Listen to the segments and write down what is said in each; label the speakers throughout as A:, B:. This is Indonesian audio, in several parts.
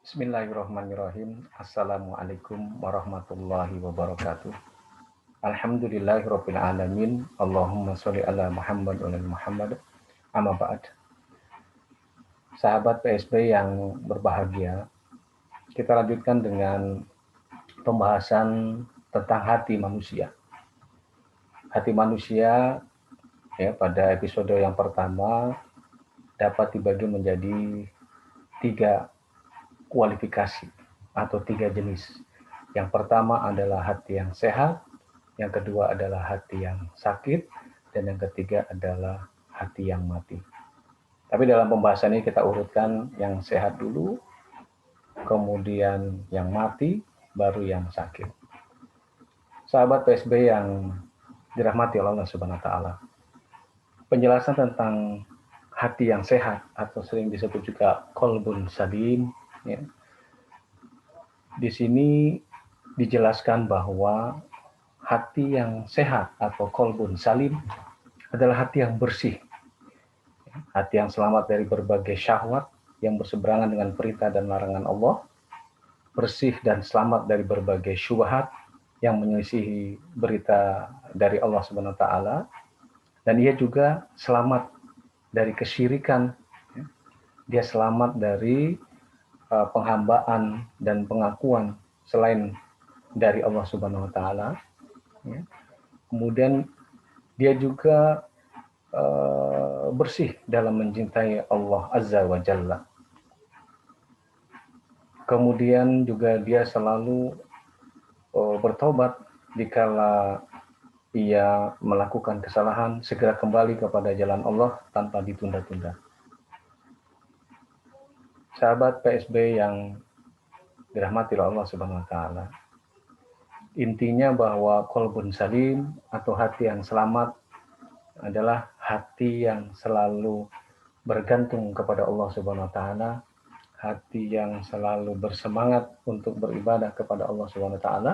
A: Bismillahirrahmanirrahim. Assalamualaikum warahmatullahi wabarakatuh. Alhamdulillahirabbil alamin. Allahumma sholli ala Muhammad wa ala Muhammad. Amma ba'd. Sahabat PSB yang berbahagia, kita lanjutkan dengan pembahasan tentang hati manusia. Hati manusia ya pada episode yang pertama dapat dibagi menjadi 3 kualifikasi atau 3 jenis. Yang pertama adalah hati yang sehat, yang kedua adalah hati yang sakit, dan yang ketiga adalah hati yang mati. Tapi dalam pembahasan ini kita urutkan yang sehat dulu, kemudian yang mati, baru yang sakit. Sahabat PSB yang dirahmati oleh Allah Subhanahu wa taala. Penjelasan tentang hati yang sehat atau sering disebut juga qalbun salim ya. Di sini dijelaskan bahwa hati yang sehat atau qalbun salim adalah hati yang bersih, hati yang selamat dari berbagai syahwat yang berseberangan dengan perintah dan larangan Allah, bersih dan selamat dari berbagai syubhat yang menyelisihi berita dari Allah Subhanahu wa taala, dan ia juga selamat dari kesyirikan. Dia selamat dari penghambaan dan pengakuan selain dari Allah Subhanahu wa taala. Kemudian dia juga bersih dalam mencintai Allah Azza wa Jalla. Kemudian juga dia selalu bertobat dikala ia melakukan kesalahan, segera kembali kepada jalan Allah tanpa ditunda-tunda. Sahabat PSB yang dirahmati oleh Allah Subhanahu wa taala. Intinya bahwa qalbun salim atau hati yang selamat adalah hati yang selalu bergantung kepada Allah Subhanahu wa taala, hati yang selalu bersemangat untuk beribadah kepada Allah Subhanahu wa taala,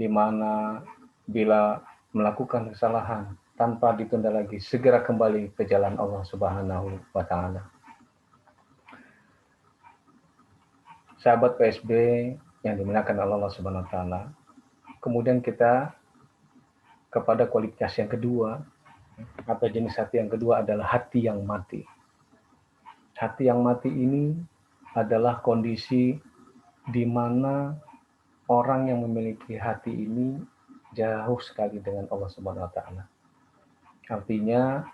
A: di mana bila melakukan kesalahan tanpa ditunda lagi segera kembali ke jalan Allah Subhanahu wa taala. Sahabat PSB yang dimuliakan Allah Subhanahu wa taala. Kemudian kita kepada kualitas yang kedua atau jenis hati yang kedua adalah hati yang mati. Hati yang mati ini adalah kondisi di mana orang yang memiliki hati ini jauh sekali dengan Allah Subhanahu wa taala. Artinya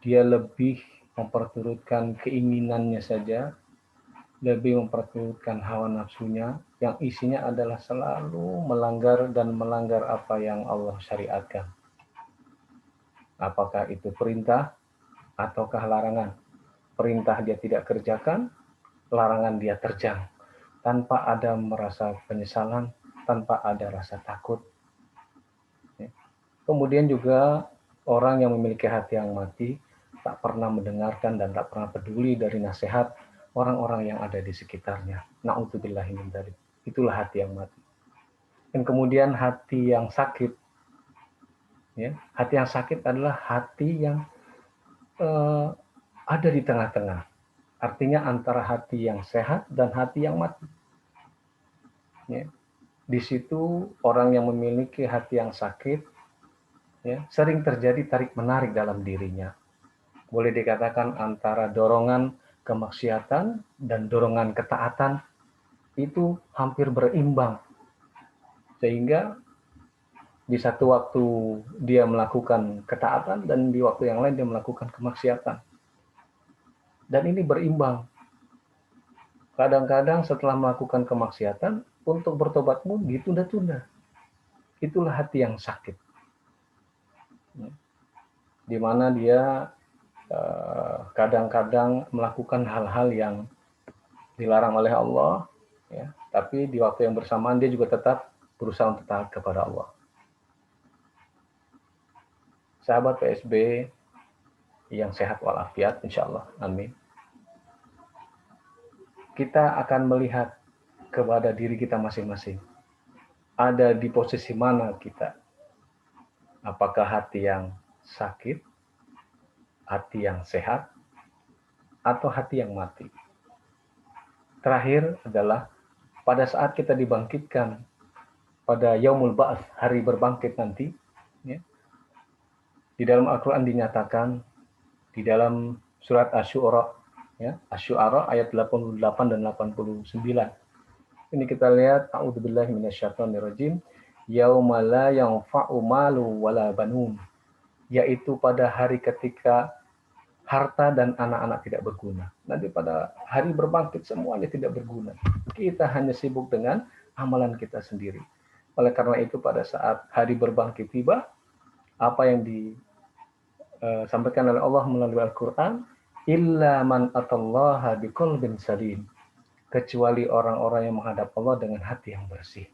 A: dia lebih memperturutkan keinginannya saja, lebih memperturutkan hawa nafsunya yang isinya adalah selalu melanggar dan melanggar apa yang Allah syariatkan. Apakah itu perintah ataukah larangan? Perintah dia tidak kerjakan, larangan dia terjang tanpa ada merasa penyesalan, tanpa ada rasa takut. Kemudian juga orang yang memiliki hati yang mati tak pernah mendengarkan dan tak pernah peduli dari nasihat orang-orang yang ada di sekitarnya. Na'udzubillahi min dzalik. Itulah hati yang mati. Dan kemudian hati yang sakit. Ya, hati yang sakit adalah hati yang ada di tengah-tengah. Artinya antara hati yang sehat dan hati yang mati. Ya. Di situ orang yang memiliki hati yang sakit, ya, sering terjadi tarik-menarik dalam dirinya. Boleh dikatakan antara dorongan kemaksiatan dan dorongan ketaatan itu hampir berimbang. Sehingga di satu waktu dia melakukan ketaatan dan di waktu yang lain dia melakukan kemaksiatan. Dan ini berimbang. Kadang-kadang setelah melakukan kemaksiatan, untuk bertobat pun ditunda-tunda. Itulah hati yang sakit. Di mana dia kadang-kadang melakukan hal-hal yang dilarang oleh Allah, ya, tapi di waktu yang bersamaan dia juga tetap berusaha untuk taat kepada Allah. Sahabat PSB yang sehat walafiat, insya Allah, amin. Kita akan melihat kepada diri kita masing-masing. Ada di posisi mana kita? Apakah hati yang sakit, hati yang sehat, atau hati yang mati? terakhir adalah pada saat kita dibangkitkan pada Yaumul Ba'ats, hari berbangkit nanti, ya, di dalam Al-Quran dinyatakan, di dalam surat Asy-Syu'ara, ya, Asy-Syu'ara ayat 88 dan 89. Ini kita lihat, a'udzubillahi minasyaitonirrajim, yauma la yanfa'u malu wala banun, yaitu pada hari ketika harta dan anak-anak tidak berguna. Nanti pada hari berbangkit semuanya tidak berguna. Kita hanya sibuk dengan amalan kita sendiri. Oleh karena itu pada saat hari berbangkit tiba, apa yang disampaikan oleh Allah melalui Al-Quran, illa man atallaha biqalbin salim, kecuali orang-orang yang menghadap Allah dengan hati yang bersih.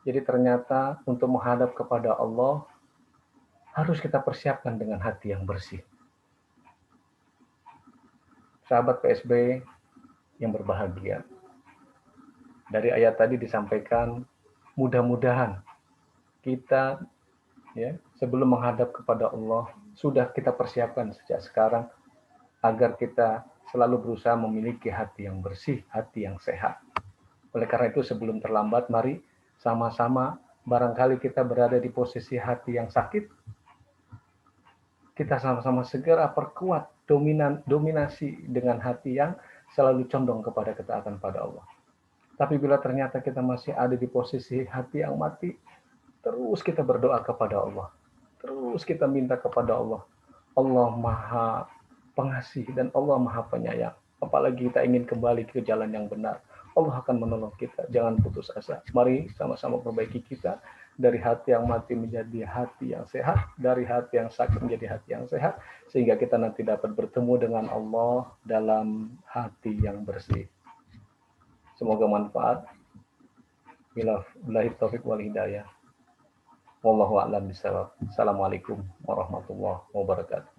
A: Jadi ternyata untuk menghadap kepada Allah harus kita persiapkan dengan hati yang bersih. Sahabat PSB yang berbahagia, dari ayat tadi disampaikan, mudah-mudahan kita, ya, sebelum menghadap kepada Allah sudah kita persiapkan sejak sekarang agar kita selalu berusaha memiliki hati yang bersih, hati yang sehat. Oleh karena itu sebelum terlambat, mari sama-sama, barangkali kita berada di posisi hati yang sakit, kita sama-sama segera perkuat dominasi dengan hati yang selalu condong kepada ketaatan pada Allah. Tapi bila ternyata kita masih ada di posisi hati yang mati, terus kita berdoa kepada Allah. Terus kita minta kepada Allah. Allah Maha Pengasih dan Allah Maha Penyayang. Apalagi kita ingin kembali ke jalan yang benar, Allah akan menolong kita. Jangan putus asa. Mari sama-sama perbaiki kita dari hati yang mati menjadi hati yang sehat, dari hati yang sakit menjadi hati yang sehat, sehingga kita nanti dapat bertemu dengan Allah dalam hati yang bersih. Semoga manfaat. Billahi taufik wal hidayah. Wallahu a'lam bishawab. Assalamualaikum warahmatullahi wabarakatuh.